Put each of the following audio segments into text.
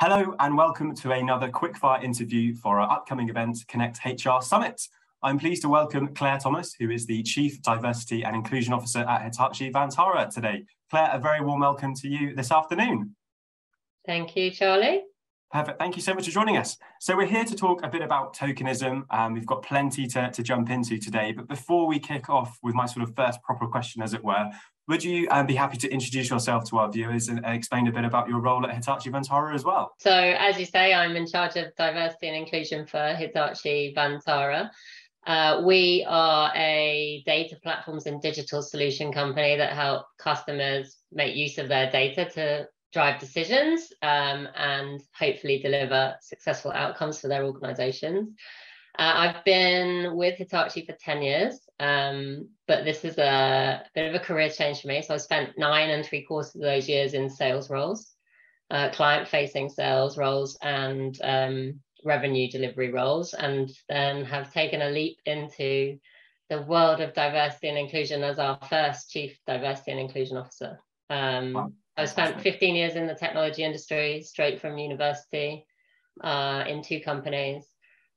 Hello and welcome to another quickfire interview for our upcoming event, Connect HR Summit. I'm pleased to welcome Claire Thomas, who is the Chief Diversity and Inclusion Officer at Hitachi Vantara today. Claire, a very warm welcome to you this afternoon. Thank you, Charlie. Perfect. Thank you so much for joining us. So we're here to talk a bit about tokenism. We've got plenty to jump into today. But before we kick off with my sort of first proper question, as it were, would you be happy to introduce yourself to our viewers and explain a bit about your role at Hitachi Vantara as well? So as you say, I'm in charge of diversity and inclusion for Hitachi Vantara. We are a data platforms and digital solution company that help customers make use of their data to drive decisions and hopefully deliver successful outcomes for their organizations. I've been with Hitachi for 10 years, but this is a bit of a career change for me. So I spent 9 3/4 of those years in sales roles, client-facing sales roles and revenue delivery roles, and then have taken a leap into the world of diversity and inclusion as our first Chief Diversity and Inclusion Officer. Wow. I've spent 15 years in the technology industry, straight from university, in 2 companies.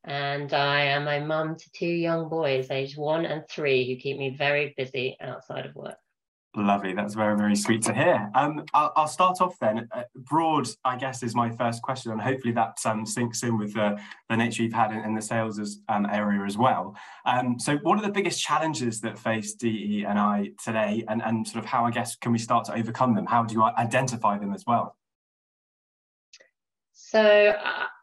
And I am a mum to 2 young boys, aged 1 and 3, who keep me very busy outside of work. Lovely. That's very, very sweet to hear. I'll start off then. Broad, I guess, is my first question, and hopefully that sinks in with the nature you've had in the sales area as well. So what are the biggest challenges that face DE&I today, and sort of how, I guess, can we start to overcome them? How do you identify them as well? So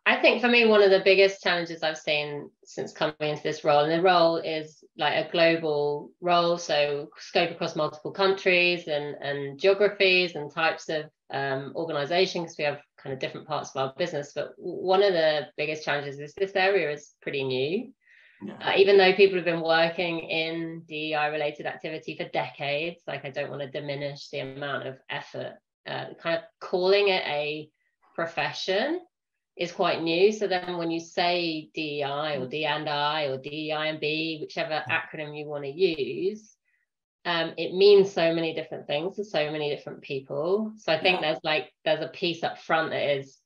I think for me, one of the biggest challenges I've seen since coming into this role, and the role is like a global role, so scope across multiple countries and geographies and types of organization, because we have kind of different parts of our business. But one of the biggest challenges is this area is pretty new. Yeah. Even though people have been working in DEI related activity for decades, like I don't want to diminish the amount of effort, kind of calling it a profession is quite new. So then when you say DEI or D&I or DEI and B, whichever acronym you want to use, it means so many different things to so many different people. So I think there's a piece up front that is,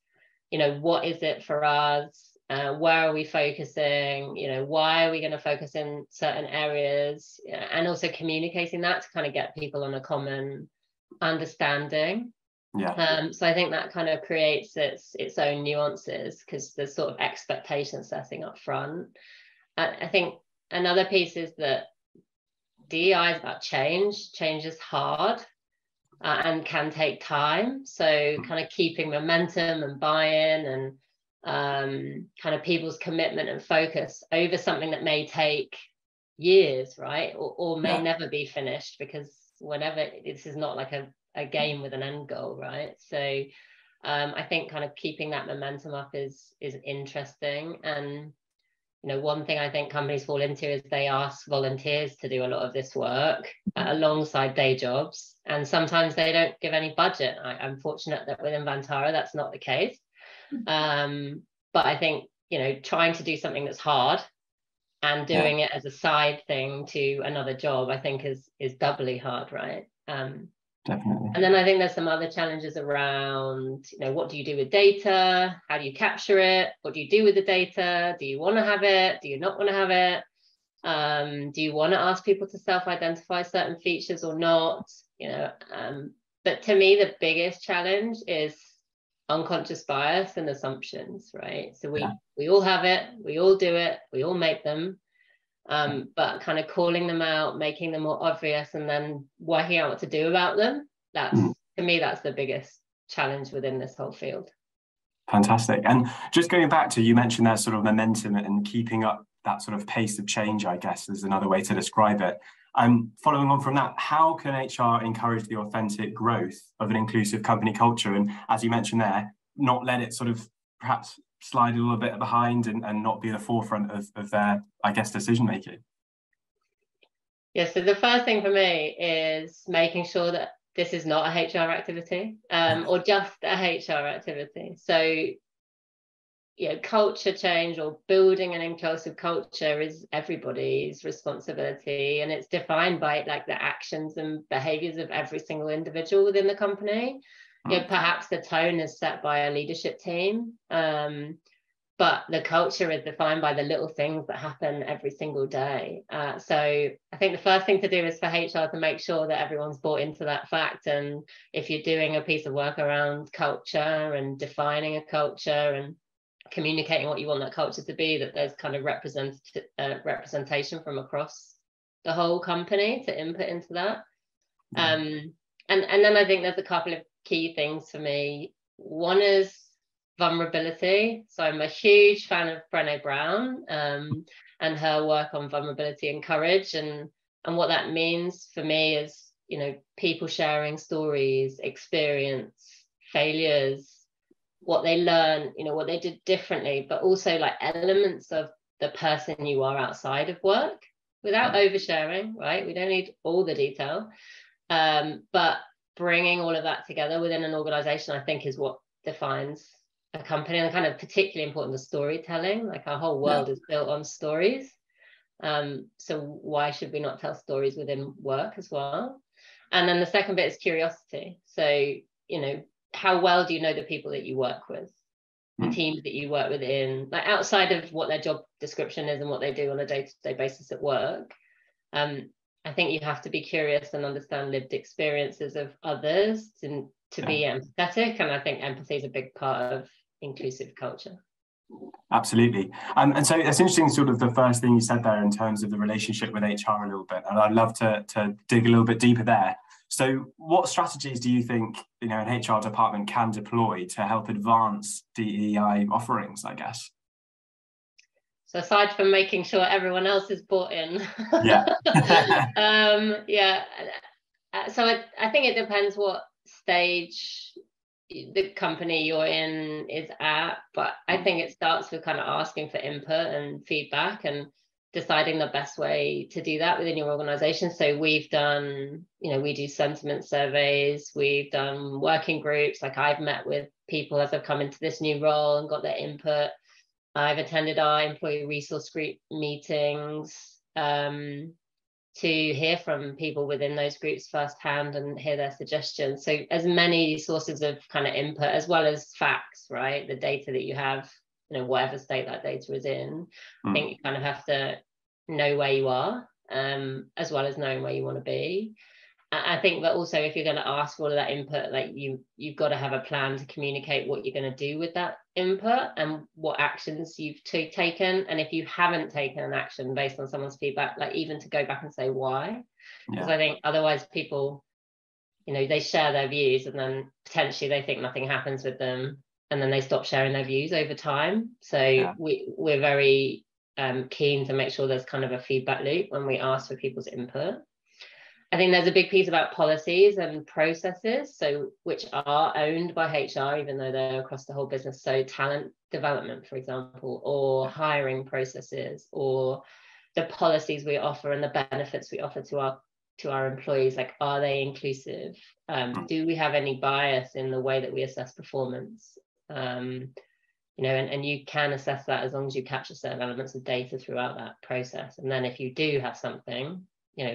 what is it for us? Where are we focusing? Why are we going to focus in certain areas? And also communicating that to kind of get people on a common understanding. Yeah. So I think that kind of creates its own nuances, because there's sort of expectation setting up front. I think another piece is that DEI is about change. Change is hard and can take time. So kind of keeping momentum and buy-in and kind of people's commitment and focus over something that may take years, right? Or may never be finished, because whenever this is not like a game with an end goal, right? So I think kind of keeping that momentum up is interesting. And one thing I think companies fall into is they ask volunteers to do a lot of this work alongside day jobs, and sometimes they don't give any budget. I'm fortunate that within Vantara that's not the case, but I think trying to do something that's hard and doing it as a side thing to another job, I think is doubly hard, right? Definitely. And then I think there's some other challenges around, what do you do with data? How do you capture it? What do you do with the data? Do you want to have it? Do you not want to have it? Do you want to ask people to self-identify certain features or not? But to me, the biggest challenge is unconscious bias and assumptions, right? So we all have it, we all do it, we all make them. But kind of calling them out, making them more obvious, and then working out what to do about them. To me, that's the biggest challenge within this whole field. Fantastic. And just going back to, you mentioned that sort of momentum and keeping up that sort of pace of change, I guess is another way to describe it. Following on from that, how can HR encourage the authentic growth of an inclusive company culture? And as you mentioned there, not let it sort of perhaps slide a little bit behind and not be the forefront of their, I guess, decision making? Yeah, so the first thing for me is making sure that this is not a HR activity or just a HR activity. So, culture change or building an inclusive culture is everybody's responsibility, and it's defined by like the actions and behaviors of every single individual within the company. Perhaps the tone is set by a leadership team, but the culture is defined by the little things that happen every single day. So I think the first thing to do is for HR to make sure that everyone's bought into that fact. And if you're doing a piece of work around culture and defining a culture and communicating what you want that culture to be, that there's kind of representation from across the whole company to input into that. And then I think there's a couple of key things for me. One is vulnerability. So I'm a huge fan of Brené Brown and her work on vulnerability and courage. And what that means for me is, people sharing stories, experience, failures, what they learn, what they did differently, but also like elements of the person you are outside of work without oversharing, right? We don't need all the detail. But bringing all of that together within an organization, I think, is what defines a company, and kind of particularly important, the storytelling. Like our whole world is built on stories. So why should we not tell stories within work as well? And then the second bit is curiosity. So, how well do you know the people that you work with, the teams that you work within, like outside of what their job description is and what they do on a day-to-day basis at work? I think you have to be curious and understand lived experiences of others to be empathetic. And I think empathy is a big part of inclusive culture. Absolutely. And so it's interesting, sort of the first thing you said there in terms of the relationship with HR a little bit. And I'd love to dig a little bit deeper there. So what strategies do you think, an HR department can deploy to help advance DEI offerings, I guess? So aside from making sure everyone else is bought in, So I think it depends what stage the company you're in is at, but I think it starts with kind of asking for input and feedback and deciding the best way to do that within your organization. So we've done, we do sentiment surveys, we've done working groups. Like I've met with people as I've come into this new role and got their input. I've attended our employee resource group meetings to hear from people within those groups firsthand and hear their suggestions. So as many sources of kind of input as well as facts, right? The data that you have, whatever state that data is in, I think you kind of have to know where you are, as well as knowing where you want to be. I think that also, if you're going to ask for all of that input, like you've got to have a plan to communicate what you're going to do with that input and what actions you've taken. And if you haven't taken an action based on someone's feedback, like even to go back and say why, because I think otherwise people, they share their views and then potentially they think nothing happens with them, and then they stop sharing their views over time. So we're very keen to make sure there's kind of a feedback loop when we ask for people's input. I think there's a big piece about policies and processes, so which are owned by HR, even though they're across the whole business. So talent development, for example, or hiring processes, or the policies we offer and the benefits we offer to our employees. Like, are they inclusive? Do we have any bias in the way that we assess performance? And you can assess that as long as you capture certain elements of data throughout that process. And then if you do have something,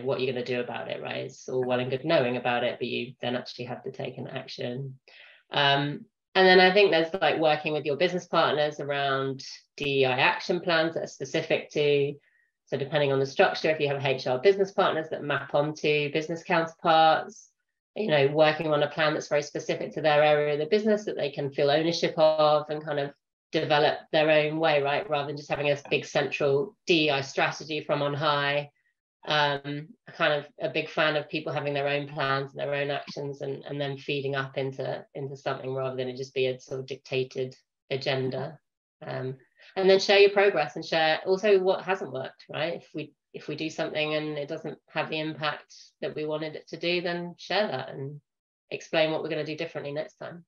what you're going to do about it, right? It's all well and good knowing about it, but you then actually have to take an action. And then I think there's like working with your business partners around DEI action plans that are specific to, so depending on the structure, if you have HR business partners that map onto business counterparts, working on a plan that's very specific to their area of the business that they can feel ownership of and kind of develop their own way, right? Rather than just having a big central DEI strategy from on high. Kind of a big fan of people having their own plans and their own actions and then feeding up into something rather than it just be a sort of dictated agenda. And then share your progress and share also what hasn't worked, right? If we do something and it doesn't have the impact that we wanted it to do, then share that and explain what we're going to do differently next time.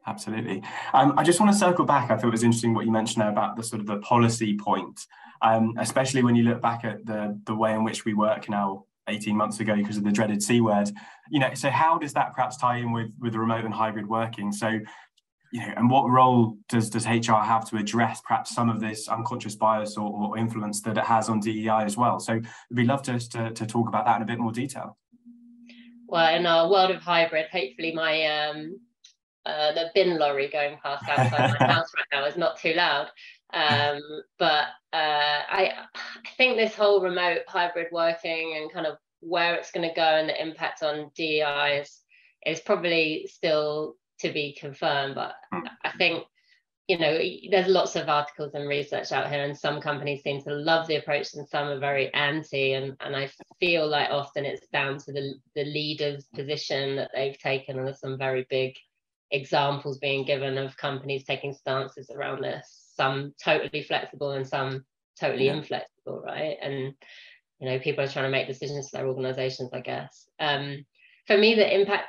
Absolutely. I just want to circle back. I thought it was interesting what you mentioned there about the sort of the policy point, especially when you look back at the way in which we work now 18 months ago because of the dreaded C word. So how does that perhaps tie in with the remote and hybrid working? So, and what role does HR have to address perhaps some of this unconscious bias or influence that it has on DEI as well? So we'd love to talk about that in a bit more detail. Well, in our world of hybrid, hopefully my the bin lorry going past outside my house right now is not too loud. But I think this whole remote hybrid working and kind of where it's going to go and the impact on DEI is probably still to be confirmed. But I think, there's lots of articles and research out here, and some companies seem to love the approach and some are very anti, and I feel like often it's down to the leader's position that they've taken, and there's some very big examples being given of companies taking stances around this, some totally flexible and some totally inflexible, right? And people are trying to make decisions for their organizations, I guess. For me, the impact,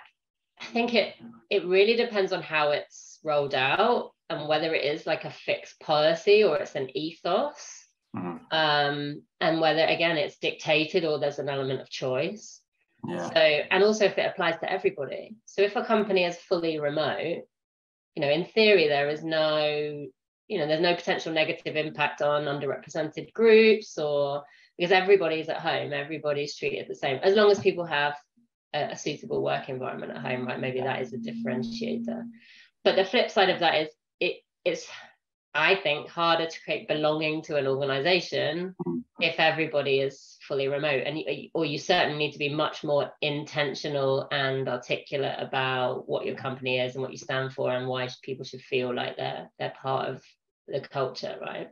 I think it really depends on how it's rolled out and whether it is like a fixed policy or it's an ethos, and whether, again, it's dictated or there's an element of choice. So, and also if it applies to everybody. So if a company is fully remote, in theory, there is no, there's no potential negative impact on underrepresented groups, or because everybody's at home, everybody's treated the same, as long as people have a suitable work environment at home, right? Maybe that is a differentiator. But the flip side of that is it's, I think, harder to create belonging to an organization if everybody is fully remote, or you certainly need to be much more intentional and articulate about what your company is and what you stand for and why people should feel like they're part of the culture, right?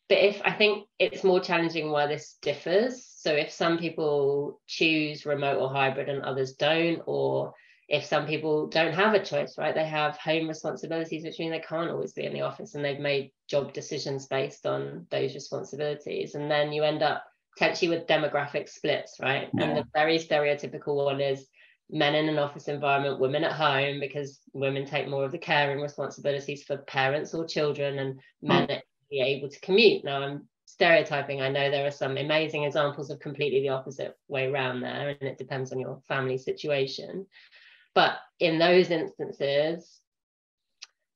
But I think it's more challenging where this differs. So if some people choose remote or hybrid and others don't, or if some people don't have a choice, right? They have home responsibilities, which mean they can't always be in the office, and they've made job decisions based on those responsibilities. And then you end up potentially with demographic splits, right? And the very stereotypical one is men in an office environment, women at home, because women take more of the caring responsibilities for parents or children, and men are able to commute. Now, I'm stereotyping. I know there are some amazing examples of completely the opposite way around there, and it depends on your family situation. But in those instances,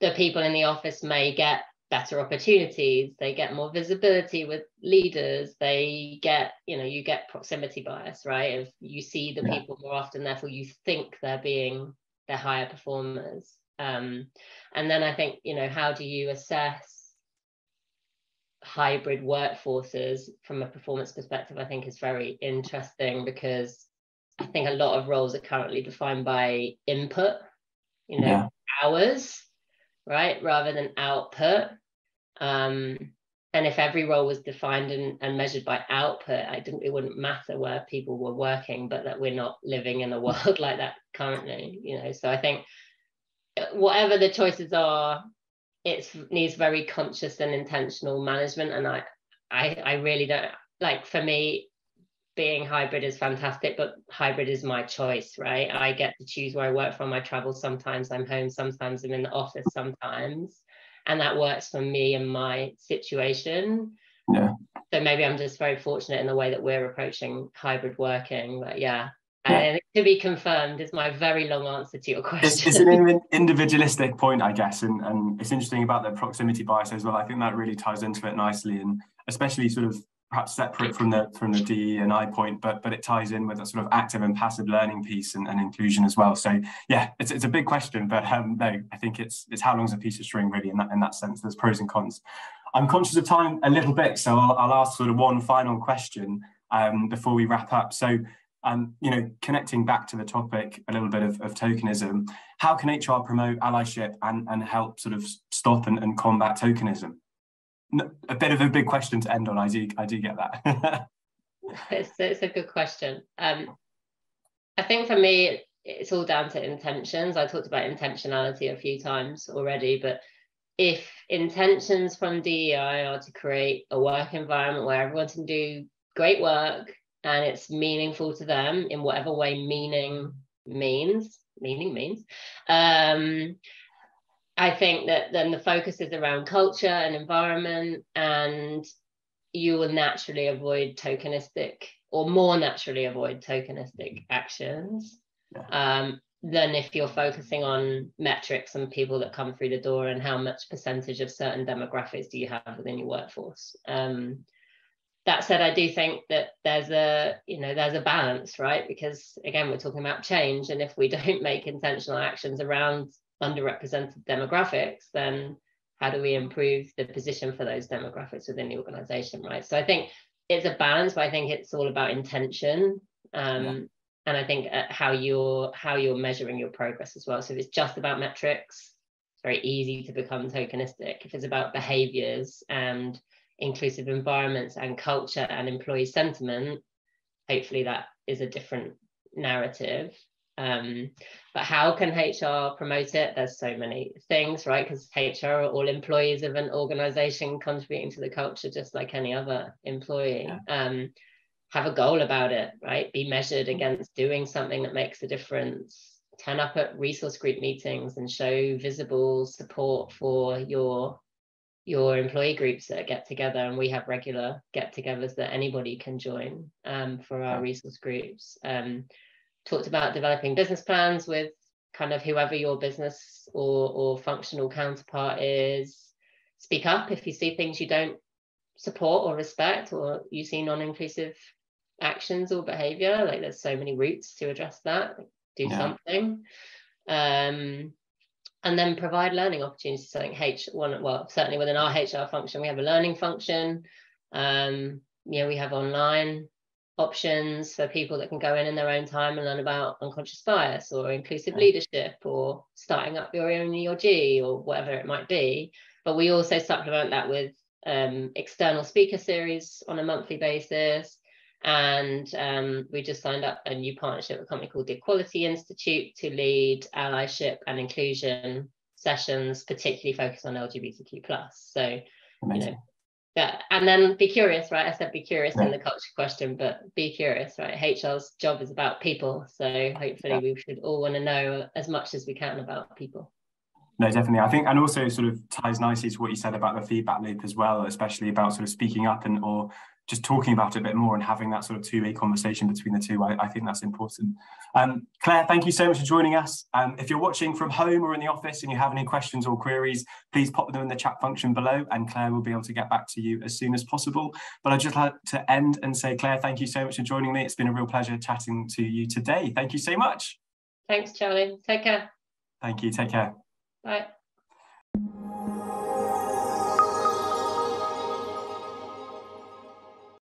the people in the office may get better opportunities, they get more visibility with leaders, they get, you get proximity bias, right? If you see the people more often, therefore you think they're higher performers. And then I think, how do you assess hybrid workforces from a performance perspective? I think is very interesting, because I think a lot of roles are currently defined by input, hours, right, rather than output. And if every role was defined and measured by output, it wouldn't matter where people were working, but that we're not living in a world like that currently, So I think whatever the choices are, it needs very conscious and intentional management. And I really don't, like, for me, being hybrid is fantastic, but hybrid is my choice, right? I get to choose where I work from. I travel sometimes, I'm home sometimes, I'm in the office sometimes, and that works for me and my situation. So maybe I'm just very fortunate in the way that we're approaching hybrid working. But and to be confirmed is my very long answer to your question. It's an individualistic point, I guess, and it's interesting about the proximity bias as well. I think that really ties into it nicely, and especially sort of perhaps separate from the DE&I point, but it ties in with a sort of active and passive learning piece and inclusion as well. So it's a big question, but no, I think it's how long's a piece of string, really, in that sense. There's pros and cons. I'm conscious of time a little bit, so I'll ask sort of one final question before we wrap up. So connecting back to the topic a little bit of tokenism, how can HR promote allyship and help sort of stop and combat tokenism? A bit of a big question to end on. I do get that. It's a good question. I think for me, it's all down to intentions. I talked about intentionality a few times already, but if intentions from DEI are to create a work environment where everyone can do great work and it's meaningful to them in whatever way meaning means, I think that then the focus is around culture and environment, and you will naturally avoid tokenistic, or more naturally avoid tokenistic actions than if you're focusing on metrics and people that come through the door and how much percentage of certain demographics do you have within your workforce. That said, I do think that there's a balance, right? Because again, we're talking about change, and if we don't make intentional actions around underrepresented demographics, then how do we improve the position for those demographics within the organization, right? So I think it's a balance, but I think it's all about intention. And I think how you're measuring your progress as well. So if it's just about metrics, it's very easy to become tokenistic. If it's about behaviors and inclusive environments and culture and employee sentiment, hopefully that is a different narrative. But how can HR promote it? There's so many things, right? Because HR are all employees of an organization contributing to the culture just like any other employee. Have a goal about it, right? Be measured against doing something that makes a difference. Turn up at resource group meetings and show visible support for your employee groups that get together. And we have regular get-togethers that anybody can join for our resource groups. Talked about developing business plans with kind of whoever your business or functional counterpart is. Speak up if you see things you don't support or respect, or you see non-inclusive actions or behavior. Like, there's so many routes to address that. Do something. And then provide learning opportunities. So I think certainly within our HR function, we have a learning function. We have online options for people that can go in their own time and learn about unconscious bias or inclusive leadership or starting up your own EOG or whatever it might be. But we also supplement that with external speaker series on a monthly basis. And we just signed up a new partnership with a company called the Equality Institute to lead allyship and inclusion sessions, particularly focused on LGBTQ+. So, amazing. And then be curious, right? I said be curious in the culture question, but be curious, right? HR's job is about people. So hopefully we should all want to know as much as we can about people. No, definitely. I think, and also sort of ties nicely to what you said about the feedback loop as well, especially about sort of speaking up or just talking about it a bit more and having that sort of two-way conversation between the two. I think that's important. Claire, thank you so much for joining us. If you're watching from home or in the office and you have any questions or queries, please pop them in the chat function below and Claire will be able to get back to you as soon as possible. But I'd just like to end and say, Claire, thank you so much for joining me. It's been a real pleasure chatting to you today. Thank you so much. Thanks, Charlie. Take care. Thank you. Take care. Bye.